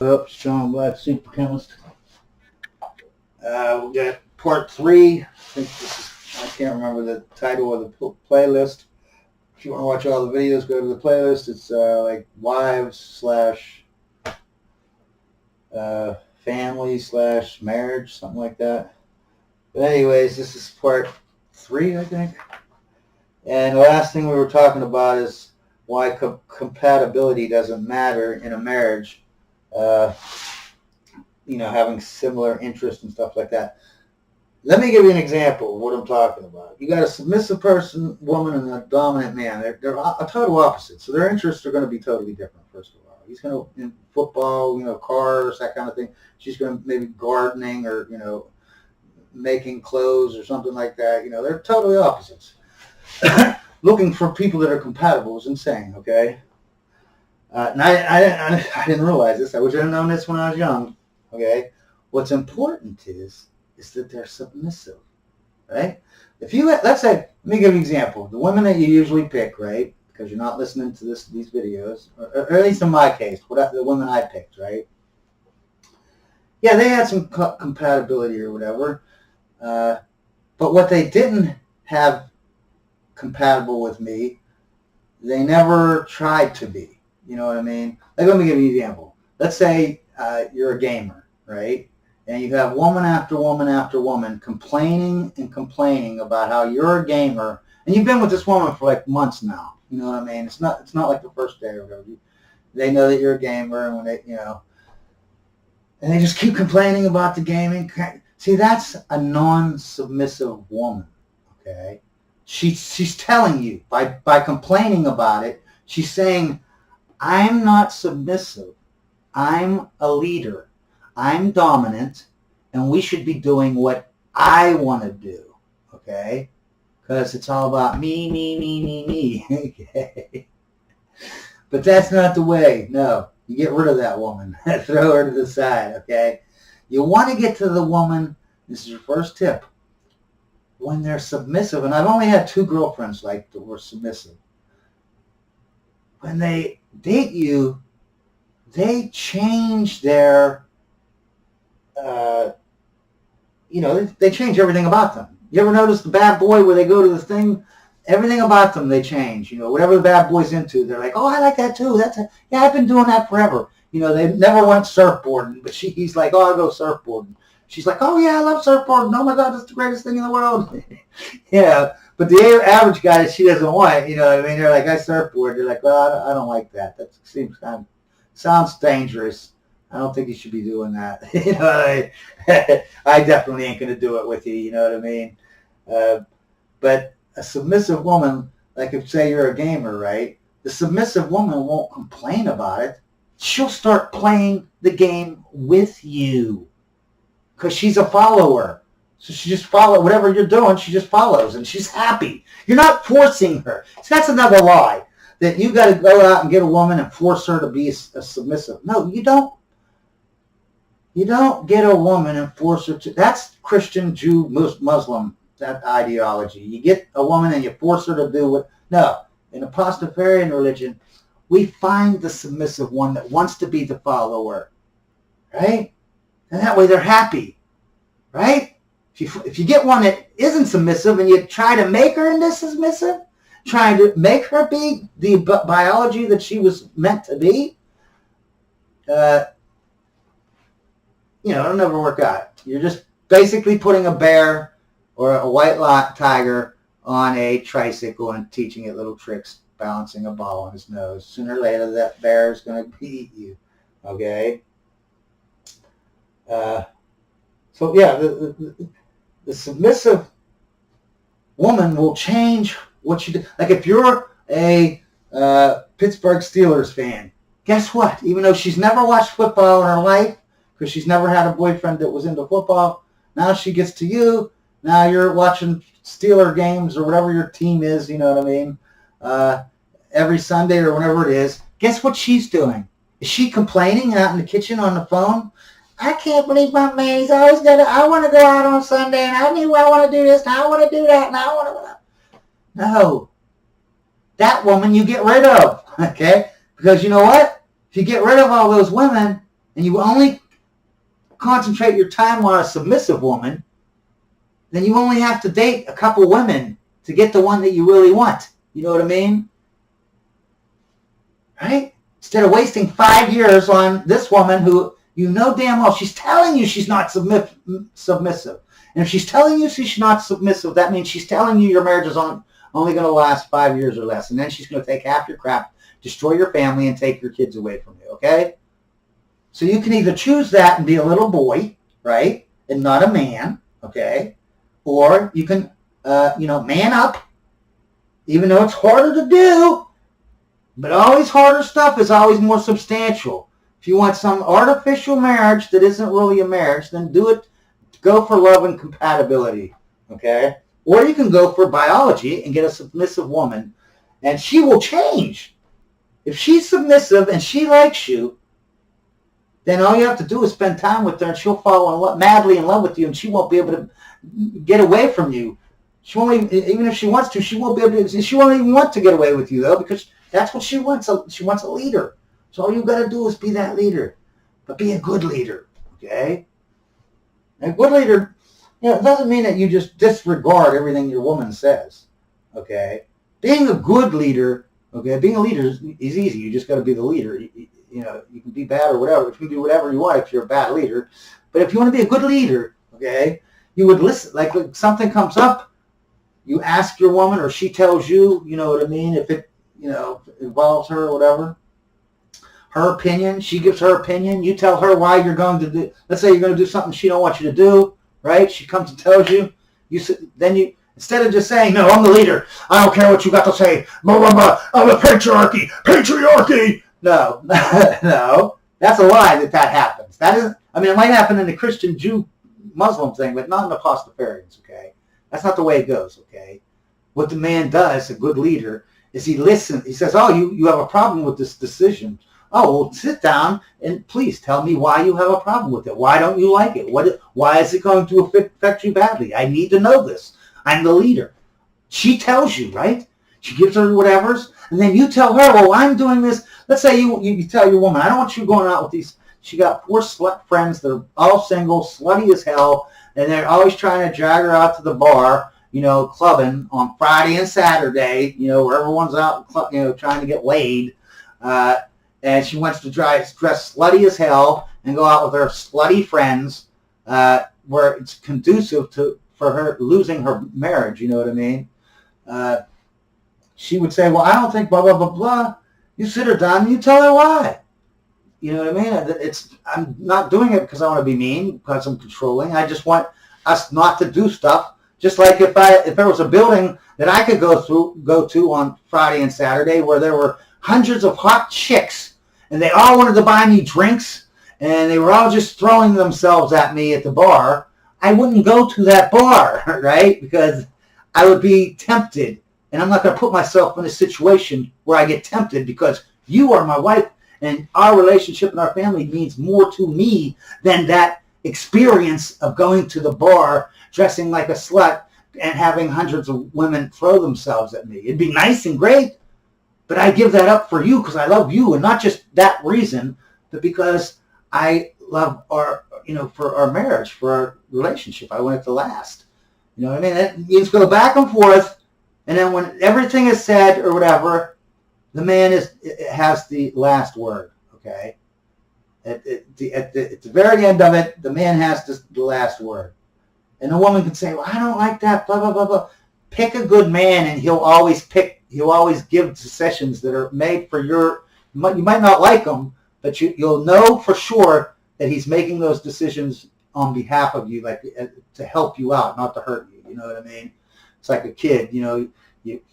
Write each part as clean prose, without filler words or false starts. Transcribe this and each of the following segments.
Up, Strong Black Super Chemist. We got part 3. I can't remember the title of the playlist. If you want to watch all the videos, go to the playlist. It's like wives slash family slash marriage, something like that. But anyways, this is part 3, I think. And the last thing we were talking about is why compatibility doesn't matter in a marriage. Having similar interests and stuff like that. Let me give you an example of what I'm talking about. You got a submissive woman, and a dominant man. They're a total opposite. So their interests are going to be totally different, first of all. He's going to, in football, cars, that kind of thing. She's going to maybe gardening or, making clothes or something like that. They're totally opposites. Looking for people that are compatible is insane, okay? And I didn't realize this. I wish I had known this when I was young. Okay, what's important is that they're submissive, right? Let's say, let me give you an example. The women that you usually pick, right? Because you're not listening to these videos, or at least in my case, the women I picked, right? Yeah, they had some compatibility or whatever, but what they didn't have compatible with me, they never tried to be. You know what I mean? Like, let me give you an example. Let's say you're a gamer, right? And you have woman after woman after woman complaining about how you're a gamer, and you've been with this woman for like months now. You know what I mean? It's not like the first day or whatever. They know that you're a gamer, and when and they just keep complaining about the gaming. See, that's a non-submissive woman. Okay, she's telling you by complaining about it, she's saying, I'm not submissive. I'm a leader. I'm dominant, and we should be doing what I want to do, okay? Because it's all about me, okay? But that's not the way. No, you get rid of that woman. Throw her to the side, okay? You want to get to the woman, this is your first tip, when they're submissive, and I've only had 2 girlfriends like that were submissive. When they date you, they change their, they change everything about them. You ever notice the bad boy where they go to the thing? Everything about them they change. Whatever the bad boy's into, they're like, oh, I like that too. Yeah, I've been doing that forever. They never went surfboarding, but he's like, oh, I'll go surfboarding. She's like, oh yeah, I love surfboarding. Oh my God, that's the greatest thing in the world. Yeah. But the average guy, she doesn't want, they're like, I surfboard. They're like, well, I don't like that. That sounds dangerous. I don't think you should be doing that. I definitely ain't going to do it with you. You know what I mean? But a submissive woman, like if say you're a gamer, right? The submissive woman won't complain about it. She'll start playing the game with you because she's a follower. So she just follows whatever you're doing. She just follows, and she's happy. You're not forcing her. So that's another lie, that you got to go out and get a woman and force her to be a submissive. No, you don't. You don't get a woman and force her to. That's Christian, Jew, Muslim, that ideology. You get a woman and you force her to do what. No, in a Pastafarian religion, we find the submissive one that wants to be the follower, right? And that way they're happy, right? If you get one that isn't submissive and you try to make her into submissive, trying to make her be the biology that she was meant to be, it'll never work out. You're just basically putting a bear or a white tiger on a tricycle and teaching it little tricks, balancing a ball on his nose. Sooner or later, that bear is going to eat you, okay? So yeah, the submissive woman will change what you do. Like if you're a Pittsburgh Steelers fan, guess what? Even though she's never watched football in her life, because she's never had a boyfriend that was into football, now she gets to you. Now you're watching Steeler games or whatever your team is, you know what I mean, every Sunday or whenever it is. Guess what she's doing? Is she complaining out in the kitchen on the phone? I can't believe my man, he's always got to, I want to go out on Sunday, and I want to do this, and I want to do that, and I want to. No. That woman you get rid of, okay? Because you know what? If you get rid of all those women, and you only concentrate your time on a submissive woman, then you only have to date a couple women to get the one that you really want. You know what I mean? Right? Instead of wasting 5 years on this woman who you know damn well she's telling you she's not submissive. And if she's telling you she's not submissive, that means she's telling you your marriage is only going to last 5 years or less. And then she's going to take half your crap, destroy your family, and take your kids away from you, okay? So you can either choose that and be a little boy, right, and not a man, okay? Or you can, man up, even though it's harder to do, but always harder stuff is always more substantial. If you want some artificial marriage that isn't really a marriage, then go for love and compatibility, okay? Or you can go for biology and get a submissive woman, and she will change. If she's submissive and she likes you, then all you have to do is spend time with her, and she'll fall madly in love with you, and she won't be able to get away from you. She won't even if she wants to, she won't be able to. She won't even want to get away with you, though, because that's what she wants. She wants a leader. So all you got to do is be that leader, but be a good leader, okay? And a good leader, it doesn't mean that you just disregard everything your woman says, okay? Being a good leader, okay, being a leader is easy. You just got to be the leader. You can be bad or whatever. You can do whatever you want if you're a bad leader. But if you want to be a good leader, okay, you would listen. Like something comes up, you ask your woman, or she tells you, you know what I mean, if it, involves her or whatever. Her opinion, she gives her opinion. You tell her why you're going to do. Let's say you're going to do something she don't want you to do, right? She comes and tells you. Then instead of just saying, "No, I'm the leader. I don't care what you got to say. Blah blah blah. I'm a patriarchy." No, no, that's a lie that happens. That isn't. I mean, it might happen in the Christian, Jew, Muslim thing, but not in the Pastafarians. Okay, that's not the way it goes. Okay, what the man does, a good leader, is he listens. He says, "Oh, you have a problem with this decision. Oh, well, sit down and please tell me why you have a problem with it. Why don't you like it? Why is it going to affect you badly? I need to know this. I'm the leader." She tells you, right? She gives her whatever's, and then you tell her, "Well, I'm doing this." Let's say you tell your woman, "I don't want you going out with these." She got 4 slut friends that are all single, slutty as hell, and they're always trying to drag her out to the bar, clubbing on Friday and Saturday, where everyone's out, trying to get laid. And she wants to dress slutty as hell and go out with her slutty friends, where it's conducive for her losing her marriage. You know what I mean? She would say, "Well, I don't think blah blah blah blah." You sit her down and you tell her why. You know what I mean? I'm not doing it because I want to be mean, because I'm controlling. I just want us not to do stuff. Just like if there was a building that I could go to on Friday and Saturday where there were hundreds of hot chicks, and they all wanted to buy me drinks, and they were all just throwing themselves at me at the bar, I wouldn't go to that bar, right? Because I would be tempted, and I'm not going to put myself in a situation where I get tempted, because you are my wife, and our relationship and our family means more to me than that experience of going to the bar, dressing like a slut, and having hundreds of women throw themselves at me. It'd be nice and great, but I give that up for you because I love you, and not just that reason, but because I love for our marriage, for our relationship. I want it to last. You know what I mean? You just go back and forth, and then when everything is said or whatever, the man has the last word. Okay. At the very end of it, the man has the last word, and the woman can say, "Well, I don't like that." Blah blah blah blah. Pick a good man, and he'll always give decisions that are made for you might not like them, but you'll know for sure that he's making those decisions on behalf of you, like to help you out, not to hurt you. You know what I mean? It's like a kid, you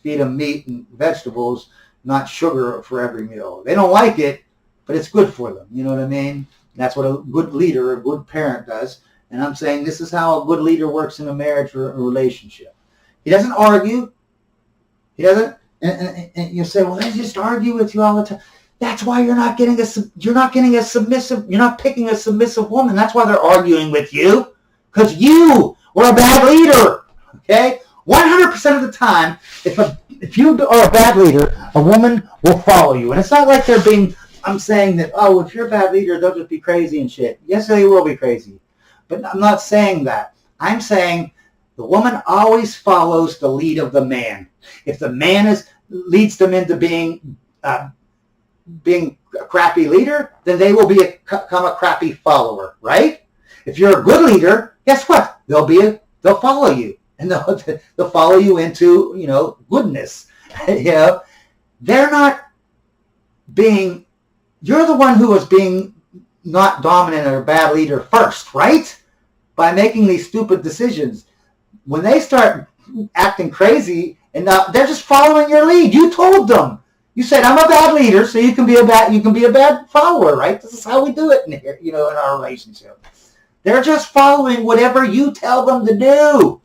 feed them meat and vegetables, not sugar for every meal. They don't like it, but it's good for them. You know what I mean? That's what a good leader, a good parent does. And I'm saying this is how a good leader works in a marriage or a relationship. He doesn't argue. He doesn't, and you say, "Well, they just argue with you all the time." That's why you're not picking a submissive woman. That's why they're arguing with you, because you were a bad leader. Okay, 100% of the time, if you are a bad leader, a woman will follow you, and it's not like they're being I'm saying that, oh, if you're a bad leader, they'll just be crazy and shit. Yes, they will be crazy. But I'm not saying that. I'm saying the woman always follows the lead of the man. If the man leads them into being a crappy leader, then they will become a crappy follower, right? If you're a good leader, guess what? They'll follow you, and they'll follow you into, goodness. They're not being. You're the one who was being not dominant or a bad leader first, right? By making these stupid decisions. When they start acting crazy, and they're just following your lead. You told them. You said, I'm a bad leader, so you can be a bad follower, right? This is how we do it in here, in our relationship. They're just following whatever you tell them to do.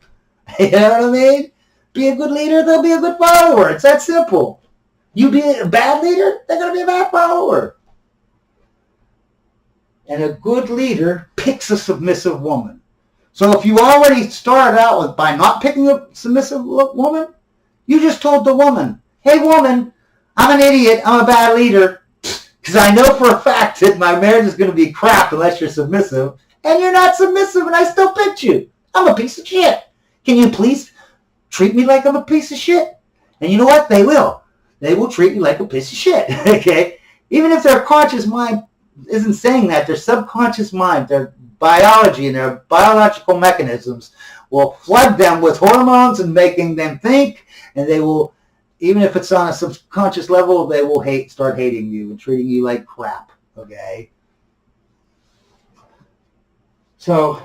You know what I mean? Be a good leader, they'll be a good follower. It's that simple. You be a bad leader, they're going to be a bad follower. And a good leader picks a submissive woman. So if you already started out by not picking a submissive woman, you just told the woman, hey, woman, I'm an idiot, I'm a bad leader, because I know for a fact that my marriage is going to be crap unless you're submissive, and you're not submissive, and I still picked you. I'm a piece of shit. Can you please treat me like I'm a piece of shit? And you know what? They will. They will treat you like a piece of shit, okay? Even if their conscious mind isn't saying that, their subconscious mind, their biology and their biological mechanisms will flood them with hormones and making them think, and they will, even if it's on a subconscious level, they will start hating you and treating you like crap, okay? So,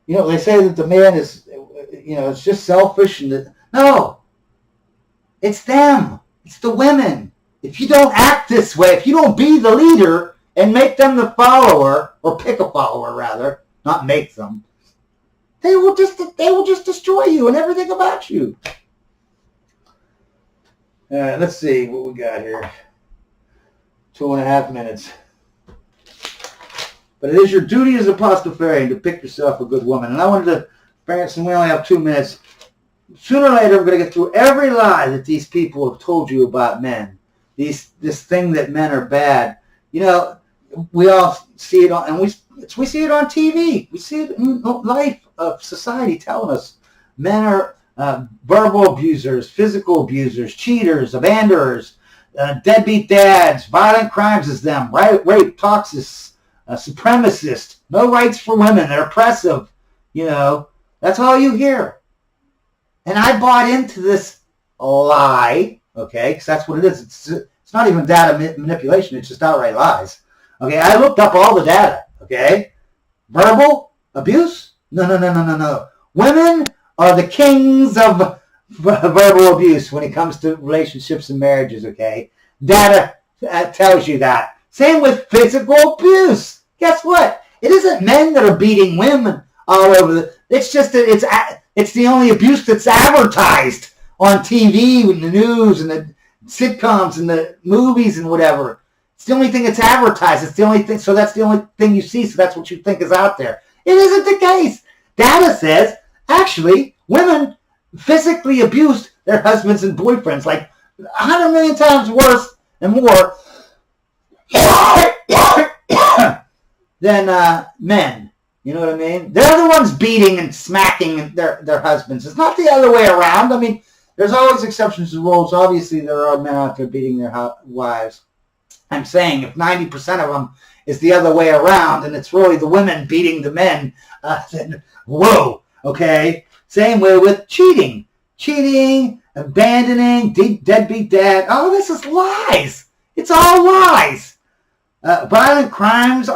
they say that the man is, it's just selfish. No, it's them. It's the women. If you don't act this way, if you don't be the leader and make them the follower, or pick a follower rather, not make them, they will just destroy you and everything about you. Let's see what we got here. 2.5 minutes. But it is your duty as a Pastafarian to pick yourself a good woman. And I wanted to bring it, since we only have 2 minutes. Sooner or later, I'm going to get through every lie that these people have told you about men. This thing that men are bad. We all see it on, and we see it on TV. We see it in life of society telling us men are verbal abusers, physical abusers, cheaters, abandoners, deadbeat dads, violent crimes is them, rape, toxic, supremacist, no rights for women, they're oppressive. That's all you hear. And I bought into this lie, okay, because that's what it is. It's not even data manipulation, it's just outright lies. Okay, I looked up all the data, okay? Verbal abuse? No. Women are the kings of verbal abuse when it comes to relationships and marriages, okay? Data tells you that. Same with physical abuse. Guess what? It isn't men that are beating women all over it's just that it's the only abuse that's advertised on TV and the news and the sitcoms and the movies and whatever. It's the only thing that's advertised. It's the only thing, so that's the only thing you see, so that's what you think is out there. It isn't the case. Data says, actually, women physically abused their husbands and boyfriends like 100 million times worse and more than men. You know what I mean? They're the ones beating and smacking their husbands. It's not the other way around. I mean, there's always exceptions to rules. Obviously, there are men out there beating their wives. I'm saying if 90% of them is the other way around and it's really the women beating the men, then whoa, okay? Same way with cheating. Cheating, abandoning, deadbeat dad. Oh, this is lies. It's all lies. Violent crimes,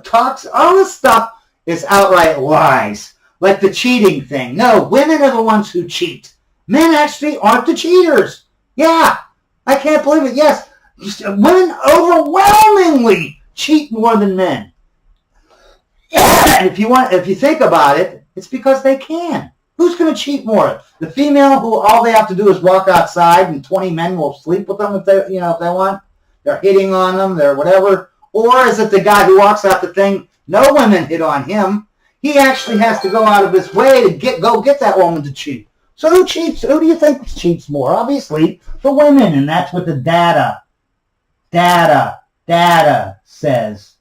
talks, all this stuff is outright lies. Like the cheating thing. No, women are the ones who cheat. Men actually aren't the cheaters. Yeah, I can't believe it. Yes, women overwhelmingly cheat more than men. And if you think about it, it's because they can. Who's going to cheat more? The female who all they have to do is walk outside and 20 men will sleep with them if they want. They're hitting on them, they're whatever. Or is it the guy who walks out the thing? No women hit on him. He actually has to go out of his way to go get that woman to cheat. So who cheats? Who do you think cheats more? Obviously, the women, and that's with the data. Data says